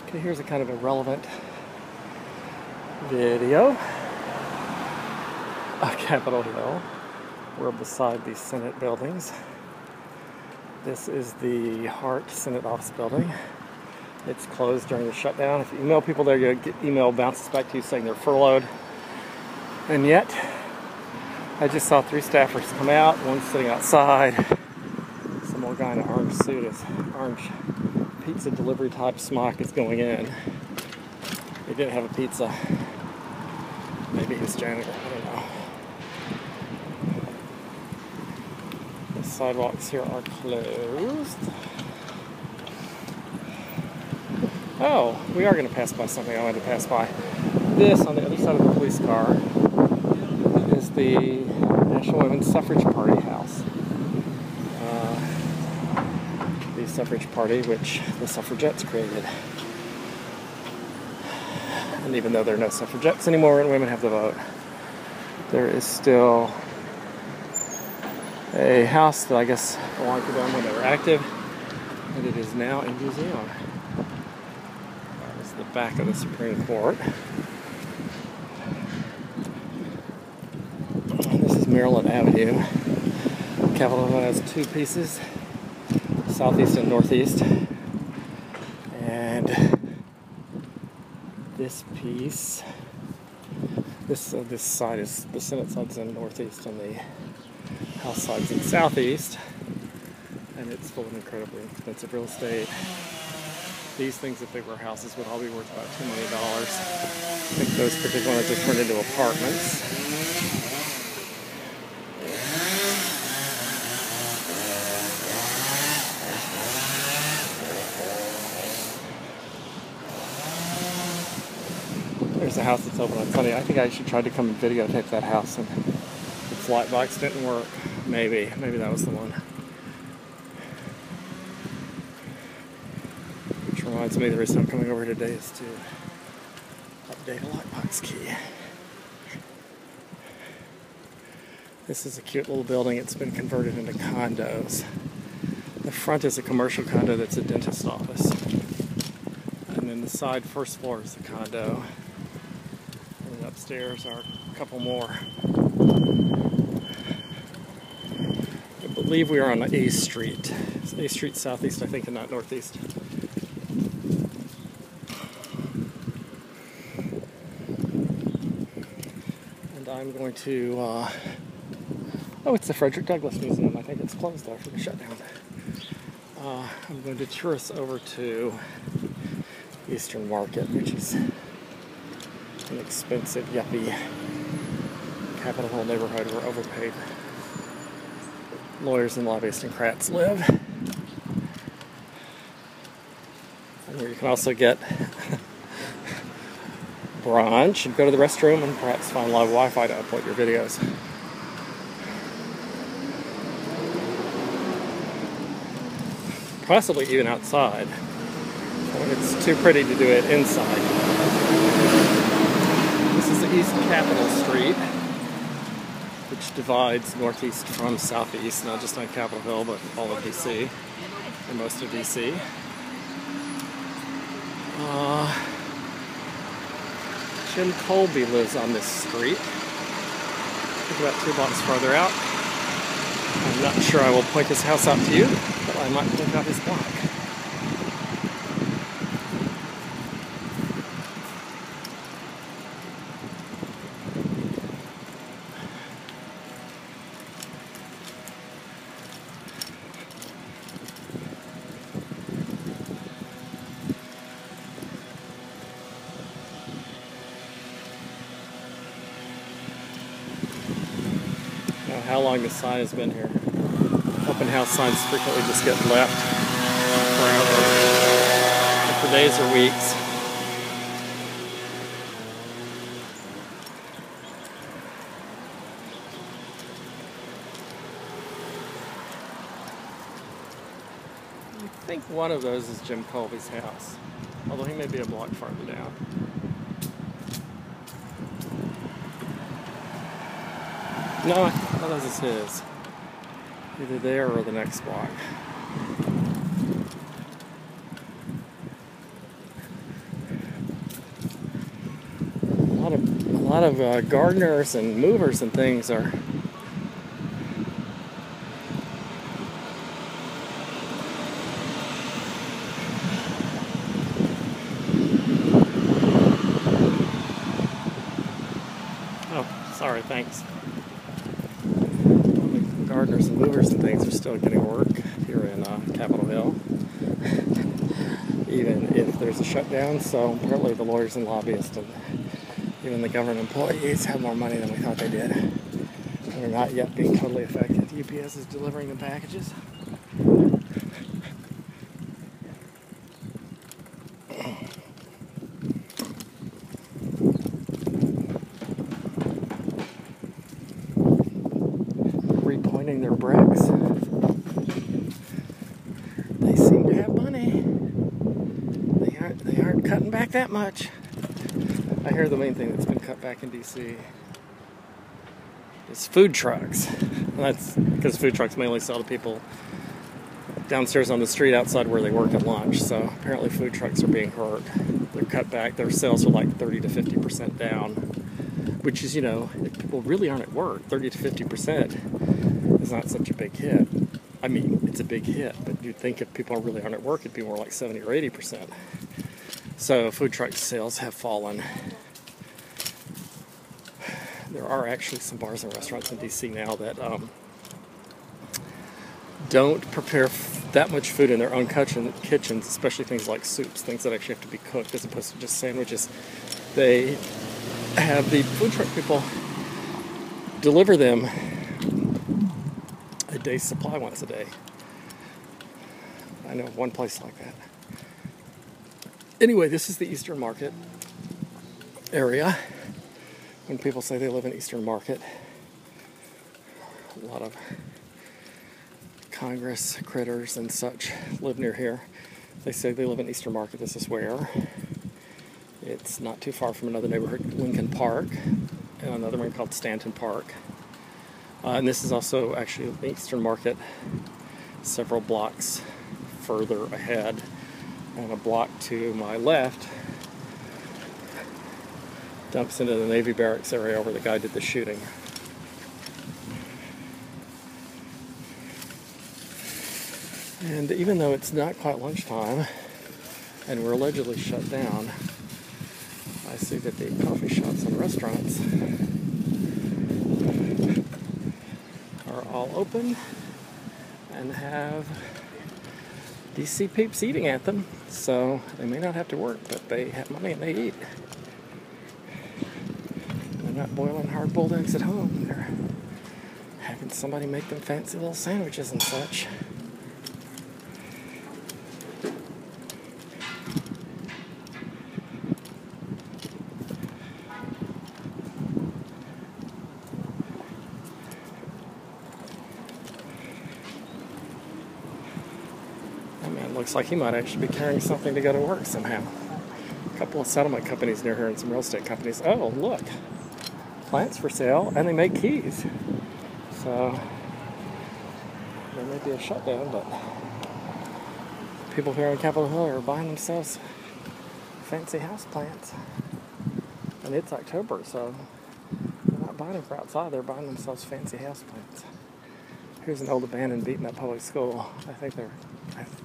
Okay, here's a kind of irrelevant video of Capitol Hill. We're beside the Senate buildings. This is the Hart Senate office building. It's closed during the shutdown. If you email people there, you get email bounces back to you saying they're furloughed. And yet, I just saw 3 staffers come out, one sitting outside. Some old guy in an orange suit, his orange pizza delivery type smock is going in. He didn't have a pizza. Maybe he's janitor, I don't know. The sidewalks here are closed. Oh, we are going to pass by something I wanted to pass by. This, on the other side of the police car, is the National Women's Suffrage Party house. The suffrage party which the suffragettes created. And even though there are no suffragettes anymore and women have the vote, there is still a house that I guess belonged to them when they were active, and it is now a museum. This is the back of the Supreme Court. This is Maryland Avenue. Capitol Hill has 2 pieces, southeast and northeast. And this piece, this side is, the Senate side's in northeast and the House side's in southeast. And it's full of incredibly expensive real estate. These things, if they were houses, would all be worth about $2 million. I think those particular ones are turned into apartments. There's a house that's open on Sunday. I think I should try to come and videotape that house, and its light box didn't work. Maybe that was the one. Which reminds me, the reason I'm coming over today is to update a light box key. This is a cute little building. It's been converted into condos. The front is a commercial condo that's a dentist's office. And then the side first floor is a condo. And upstairs are a couple more. I believe we are on A Street. It's A Street southeast, I think, and not northeast. And I'm going to, oh, it's the Frederick Douglass Museum. I think it's closed though for the shutdown. I'm going to tour us over to Eastern Market, which is an expensive, yuppie Capitol Hill neighborhood where overpaid lawyers and lobbyists and crats live. And where you can also get brunch and go to the restroom and perhaps find live Wi-Fi to upload your videos. Possibly even outside. It's too pretty to do it inside. This is the East Capitol Street, which divides northeast from southeast, not just on Capitol Hill, but all of DC, or most of DC. Jim Colby lives on this street. I think about 2 blocks farther out. I'm not sure I will point his house out to you, but I might point out his block. How long this sign has been here. Open house signs frequently just get left forever, and for days or weeks. I think one of those is Jim Colby's house, although he may be a block farther down. No, this is his. Either there or the next block. lot of gardeners and movers and things are sorry, thanks. Gardeners and movers and things are still getting work here in Capitol Hill, even if there's a shutdown. So apparently the lawyers and lobbyists and even the government employees have more money than we thought they did. And they're not yet being totally affected. UPS is delivering the packages. Repointing their bricks. They seem to have money. They aren't cutting back that much. I hear the main thing that's been cut back in DC is food trucks. And that's because food trucks mainly sell to people downstairs on the street outside where they work at lunch. So apparently food trucks are being hurt. They're cut back. Their sales are like 30 to 50% down, which is, if people really aren't at work, 30 to 50% is not such a big hit. I mean, it's a big hit, but you'd think if people really aren't at work, it'd be more like 70 or 80%. So food truck sales have fallen. There are actually some bars and restaurants in DC now that don't prepare that much food in their own kitchens, especially things like soups, things that actually have to be cooked as opposed to just sandwiches. They have the food truck people deliver them a day's supply once a day. I know of one place like that. Anyway, this is the Eastern Market area. When people say they live in Eastern Market, a lot of Congress critters and such live near here. They say they live in Eastern Market. This is where. It's not too far from another neighborhood, Lincoln Park, and another one called Stanton Park. And this is also actually the Eastern Market several blocks further ahead. And a block to my left dumps into the Navy barracks area where the guy did the shooting. And even though it's not quite lunchtime and we're allegedly shut down, I see that the coffee shops and restaurants are all open and have DC peeps eating at them. So they may not have to work, but they have money and they eat. They're not boiling hard-boiled eggs at home. They're having somebody make them fancy little sandwiches and such. That man looks like he might actually be carrying something to go to work somehow. A couple of settlement companies near here and some real estate companies. Oh, look. Plants for sale, and they make keys. So there may be a shutdown, but people here on Capitol Hill are buying themselves fancy house plants. And it's October, so they're not buying them for outside, they're buying themselves fancy house plants. Here's an old abandoned beaten-up public school.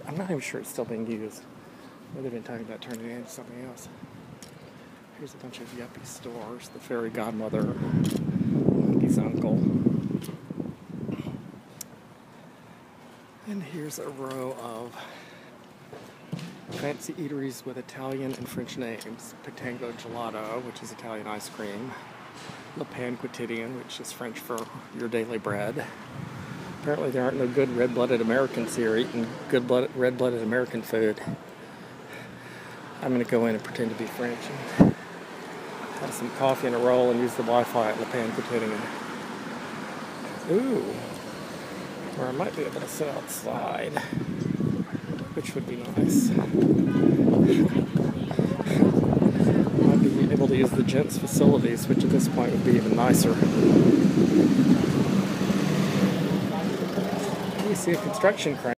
I'm not even sure it's still being used. They've been talking about turning it into something else. Here's a bunch of yuppie stores. The fairy godmother, Monkey's uncle. And here's a row of fancy eateries with Italian and French names. Pitango Gelato, which is Italian ice cream. Le Pain Quotidien, which is French for your daily bread. Apparently there aren't no good red-blooded Americans here eating good red-blooded American food. I'm going to go in and pretend to be French and have some coffee and a roll and use the Wi-Fi at Le Pain Quotidien. Ooh, or I might be able to sit outside, which would be nice. Might be able to use the gents' facilities, which at this point would be even nicer. You see a construction crane.